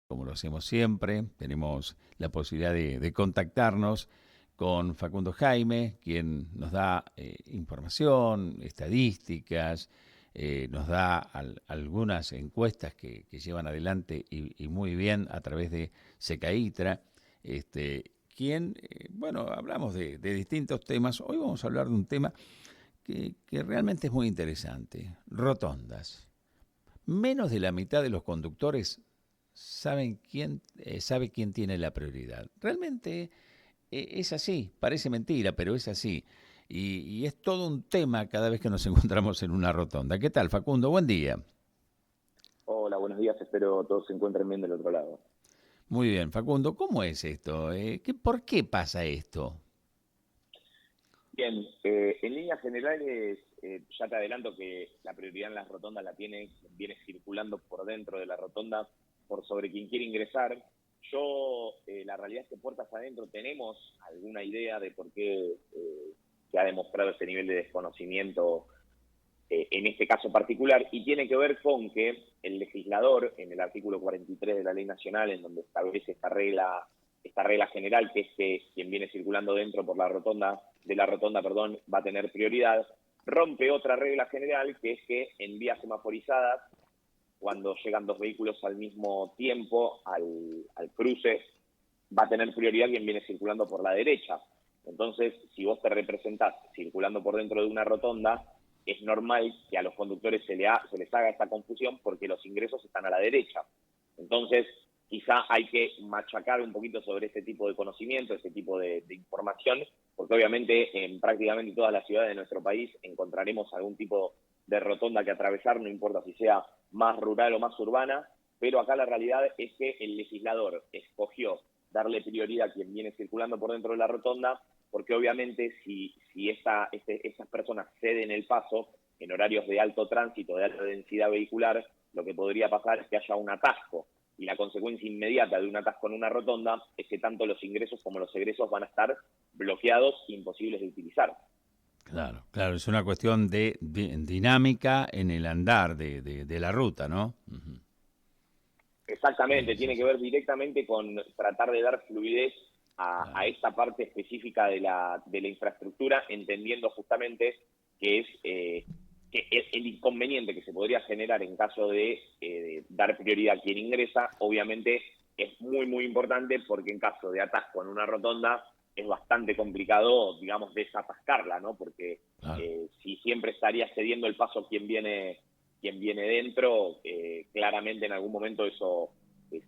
como lo hacemos siempre, tenemos la posibilidad de contactarnos con Facundo Jaime, quien nos da información, estadísticas, nos da algunas encuestas que llevan adelante y muy bien a través de Secaitra, quien, bueno, hablamos de distintos temas. Hoy vamos a hablar de un tema que realmente es muy interesante, rotondas. Menos de la mitad de los conductores sabe quién tiene la prioridad. Realmente es así, parece mentira, pero es así. Y es todo un tema cada vez que nos encontramos en una rotonda. ¿Qué tal, Facundo? Buen día. Hola, buenos días. Espero todos se encuentren bien del otro lado. Muy bien, Facundo, ¿cómo es esto? ¿Por qué pasa esto? Bien, en líneas generales, ya te adelanto que la prioridad en las rotondas la tiene quien viene circulando por dentro de la rotonda por sobre quien quiere ingresar. La realidad es que puertas adentro tenemos alguna idea de por qué se ha demostrado ese nivel de desconocimiento en este caso particular, y tiene que ver con que el legislador, en el artículo 43 de la Ley Nacional, en donde establece esta regla general, que es que quien viene circulando dentro por de la rotonda, perdón, va a tener prioridad, rompe otra regla general, que es que en vías semaforizadas, cuando llegan dos vehículos al mismo tiempo al cruce, va a tener prioridad quien viene circulando por la derecha. Entonces, si vos te representás circulando por dentro de una rotonda, es normal que a los conductores se les haga esta confusión porque los ingresos están a la derecha. Entonces, quizá hay que machacar un poquito sobre este tipo de conocimiento, este tipo de información, porque obviamente en prácticamente todas las ciudades de nuestro país encontraremos algún tipo de rotonda que atravesar, no importa si sea más rural o más urbana, pero acá la realidad es que el legislador escogió darle prioridad a quien viene circulando por dentro de la rotonda, porque obviamente si esas personas ceden el paso en horarios de alto tránsito, de alta densidad vehicular, lo que podría pasar es que haya un atasco. Y la consecuencia inmediata de un atasco en una rotonda es que tanto los ingresos como los egresos van a estar bloqueados e imposibles de utilizar. Claro, claro, es una cuestión de dinámica en el andar de la ruta, ¿no? Ujú. Exactamente, Sí, tiene que sí, ver directamente con tratar de dar fluidez a claro. esta parte específica de de la infraestructura, entendiendo justamente que es que el inconveniente que se podría generar en caso de dar prioridad a quien ingresa, obviamente es muy importante porque en caso de atasco en una rotonda es bastante complicado, digamos, desatascarla, ¿no? Porque Claro. si siempre estaría cediendo el paso quien viene dentro, claramente en algún momento eso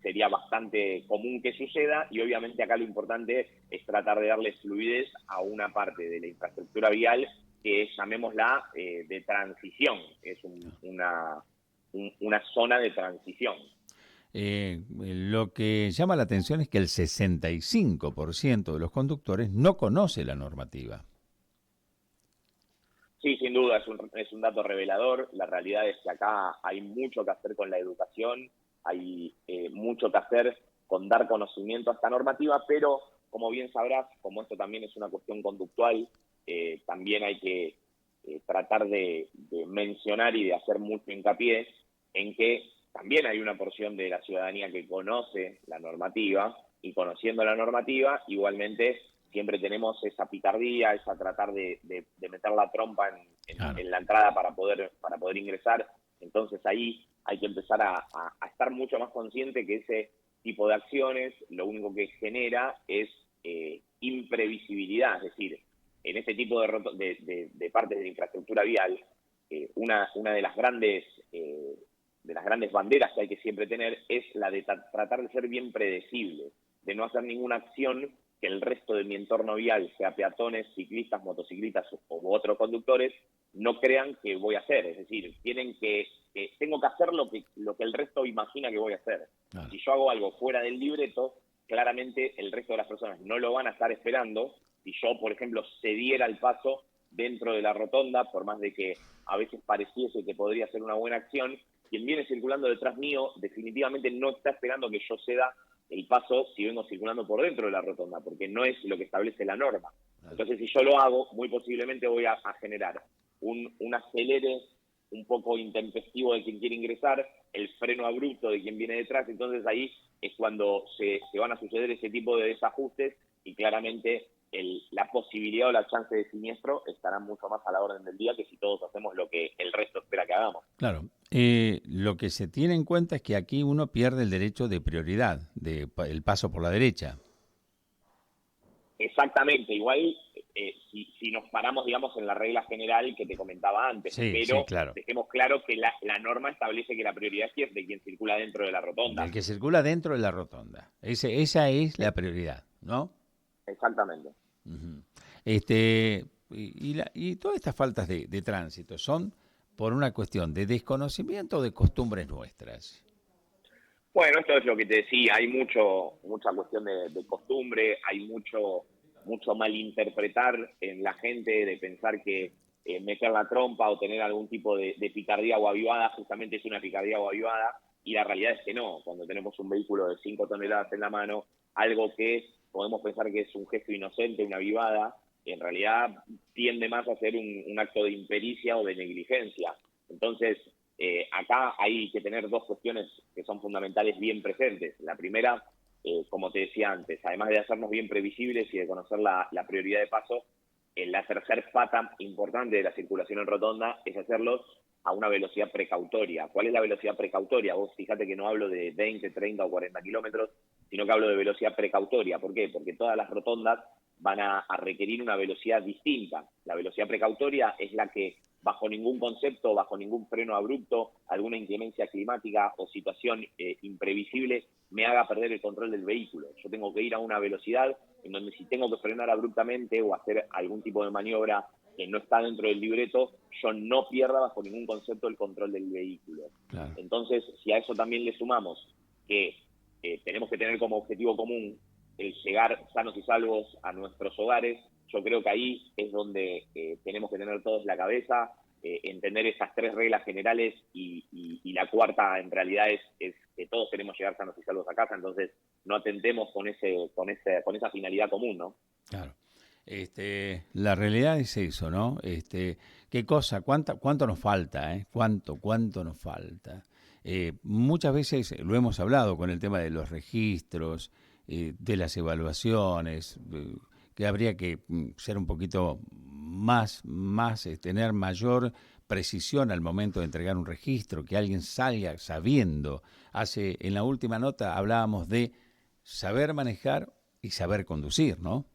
sería bastante común que suceda, y obviamente acá lo importante es tratar de darle fluidez a una parte de la infraestructura vial que es, llamémosla, de transición, es una zona de transición. Lo que llama la atención es que el 65% de los conductores no conoce la normativa. Sí, sin duda, es un dato revelador. La realidad es que acá hay mucho que hacer con la educación, hay mucho que hacer con dar conocimiento a esta normativa, pero como bien sabrás, como esto también es una cuestión conductual, también hay que tratar de mencionar y de hacer mucho hincapié en que también hay una porción de la ciudadanía que conoce la normativa, y conociendo la normativa, igualmente siempre tenemos esa picardía, esa tratar de meter la trompa Claro. en la entrada para poder ingresar. Entonces ahí hay que empezar a estar mucho más consciente que ese tipo de acciones lo único que genera es imprevisibilidad, es decir, en este tipo de partes de la infraestructura vial, una de las grandes banderas que hay que siempre tener es la de tratar de ser bien predecible, de no hacer ninguna acción que el resto de mi entorno vial, sea peatones, ciclistas, motociclistas u otros conductores, no crean que voy a hacer. Es decir, tengo que hacer lo que el resto imagina que voy a hacer. Claro. Si yo hago algo fuera del libreto, claramente el resto de las personas no lo van a estar esperando. Si yo, por ejemplo, cediera el paso dentro de la rotonda, por más de que a veces pareciese que podría ser una buena acción, quien viene circulando detrás mío definitivamente no está esperando que yo ceda el paso si vengo circulando por dentro de la rotonda, porque no es lo que establece la norma. Claro. Entonces, si yo lo hago, muy posiblemente voy a generar un acelere un poco intempestivo de quien quiere ingresar, el freno abrupto de quien viene detrás, entonces ahí es cuando se van a suceder ese tipo de desajustes y claramente la posibilidad o la chance de siniestro estará mucho más a la orden del día que si todos hacemos lo que el resto espera que hagamos. Claro. Lo que se tiene en cuenta es que aquí uno pierde el derecho de prioridad, el paso por la derecha. Exactamente, igual si nos paramos, digamos, en la regla general que te comentaba antes, Sí, sí, pero claro. dejemos claro que la norma establece que la prioridad sí es de quien circula dentro de la Del rotonda. que circula dentro de la rotonda. Esa es la prioridad, ¿no? Exactamente. Uh-huh. Y todas estas faltas de tránsito son por una cuestión de desconocimiento o de costumbres nuestras. Bueno, esto es lo que te decía, hay mucha cuestión de costumbre, hay mucho malinterpretar en la gente de pensar que meter la trompa o tener algún tipo de picardía o avivada justamente es una picardía o avivada, y la realidad es que no. Cuando tenemos un vehículo de 5 toneladas en la mano, algo que podemos pensar que es un gesto inocente, una avivada, en realidad tiende más a ser un acto de impericia o de negligencia. Entonces, acá hay que tener dos cuestiones que son fundamentales bien presentes. La primera, como te decía antes, además de hacernos bien previsibles y de conocer la prioridad de paso, la tercer pata importante de la circulación en rotonda es hacerlos a una velocidad precautoria. ¿Cuál es la velocidad precautoria? Vos fíjate que no hablo de 20, 30 o 40 kilómetros, sino que hablo de velocidad precautoria. ¿Por qué? Porque todas las rotondas van a requerir una velocidad distinta. La velocidad precautoria es la que bajo ningún concepto, bajo ningún freno abrupto, alguna inclemencia climática o situación imprevisible me haga perder el control del vehículo. Yo tengo que ir a una velocidad en donde si tengo que frenar abruptamente o hacer algún tipo de maniobra que no está dentro del libreto, yo no pierda bajo ningún concepto el control del vehículo. Claro. Entonces, si a eso también le sumamos que tenemos que tener como objetivo común el llegar sanos y salvos a nuestros hogares, yo creo que ahí es donde tenemos que tener todos la cabeza, entender esas tres reglas generales y la cuarta en realidad es que todos queremos llegar sanos y salvos a casa, entonces no atentemos con esa finalidad común, ¿no? Claro. La realidad es eso, ¿no? ¿Qué cosa? ¿Cuánto nos falta? ¿Cuánto nos falta? Muchas veces lo hemos hablado con el tema de los registros, de las evaluaciones, que habría que ser un poquito más, tener mayor precisión al momento de entregar un registro, que alguien salga sabiendo. En la última nota hablábamos de saber manejar y saber conducir, ¿no?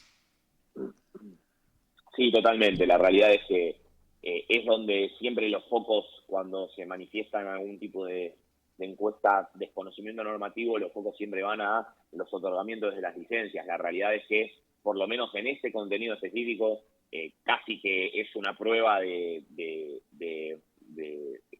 Sí, totalmente. La realidad es que es donde siempre los focos, cuando se manifiestan algún tipo de encuesta desconocimiento normativo, los focos siempre van a los otorgamientos de las licencias. La realidad es que, por lo menos en este contenido específico, casi que es una prueba que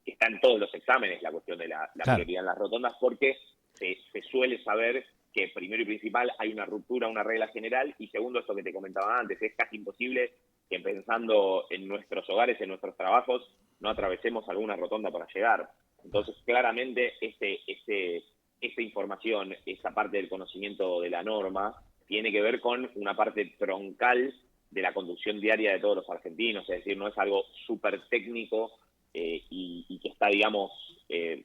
está en todos los exámenes la cuestión de la Claro. prioridad en las rotondas, porque se suele saber que primero y principal hay una ruptura, una regla general, y segundo, esto que te comentaba antes, es casi imposible que pensando en nuestros hogares, en nuestros trabajos, no atravesemos alguna rotonda para llegar. Entonces, claramente, esta información, esa parte del conocimiento de la norma, tiene que ver con una parte troncal de la conducción diaria de todos los argentinos, es decir, no es algo súper técnico y que está, digamos,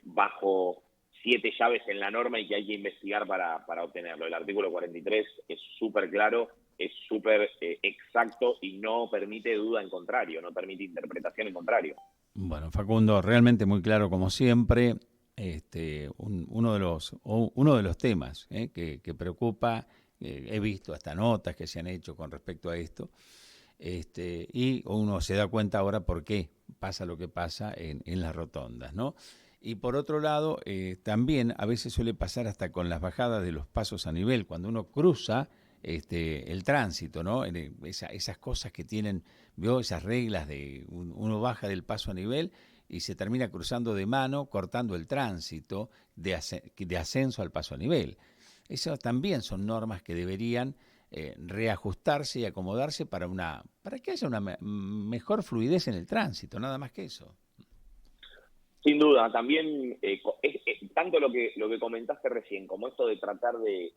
bajo 7 llaves en la norma y que hay que investigar para obtenerlo. El artículo 43 es súper claro, es súper exacto y no permite duda en contrario, no permite interpretación en contrario. Bueno, Facundo, realmente muy claro como siempre. Uno de los temas que preocupa, he visto hasta notas que se han hecho con respecto a esto, y uno se da cuenta ahora por qué pasa lo que pasa en las rotondas, ¿no? Y por otro lado, también a veces suele pasar hasta con las bajadas de los pasos a nivel, cuando uno cruza el tránsito, ¿no? Esas cosas que tienen, ¿vio? Esas reglas de uno baja del paso a nivel y se termina cruzando de mano, cortando el tránsito de ascenso al paso a nivel. Esas también son normas que deberían reajustarse y acomodarse para que haya una mejor fluidez en el tránsito, nada más que eso. Sin duda, también tanto lo que comentaste recién, como esto de tratar de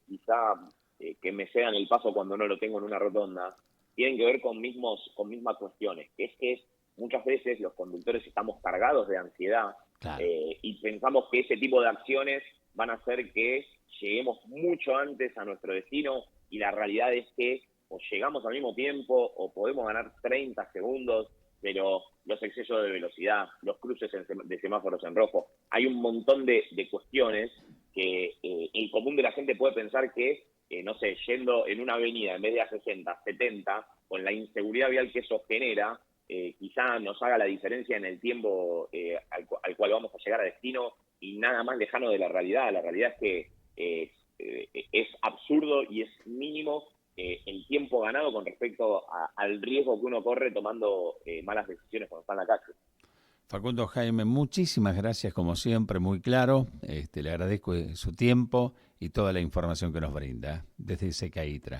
quizá que me cedan el paso cuando no lo tengo en una rotonda, tienen que ver con mismas cuestiones, que es que muchas veces los conductores estamos cargados de ansiedad Claro. y pensamos que ese tipo de acciones van a hacer que lleguemos mucho antes a nuestro destino, y la realidad es que o llegamos al mismo tiempo o podemos ganar 30 segundos, pero los excesos de velocidad, los cruces de semáforos en rojo, hay un montón de cuestiones que el común de la gente puede pensar que, no sé, yendo en una avenida en vez de a 60, 70, con la inseguridad vial que eso genera, quizá nos haga la diferencia en el tiempo al cual vamos a llegar a destino, y nada más lejano de la realidad. La realidad es que es absurdo y es mínimo el tiempo ganado con respecto al riesgo que uno corre tomando malas decisiones cuando está en la calle. Facundo Jaime, muchísimas gracias como siempre, muy claro. Le agradezco su tiempo y toda la información que nos brinda desde Secaitra.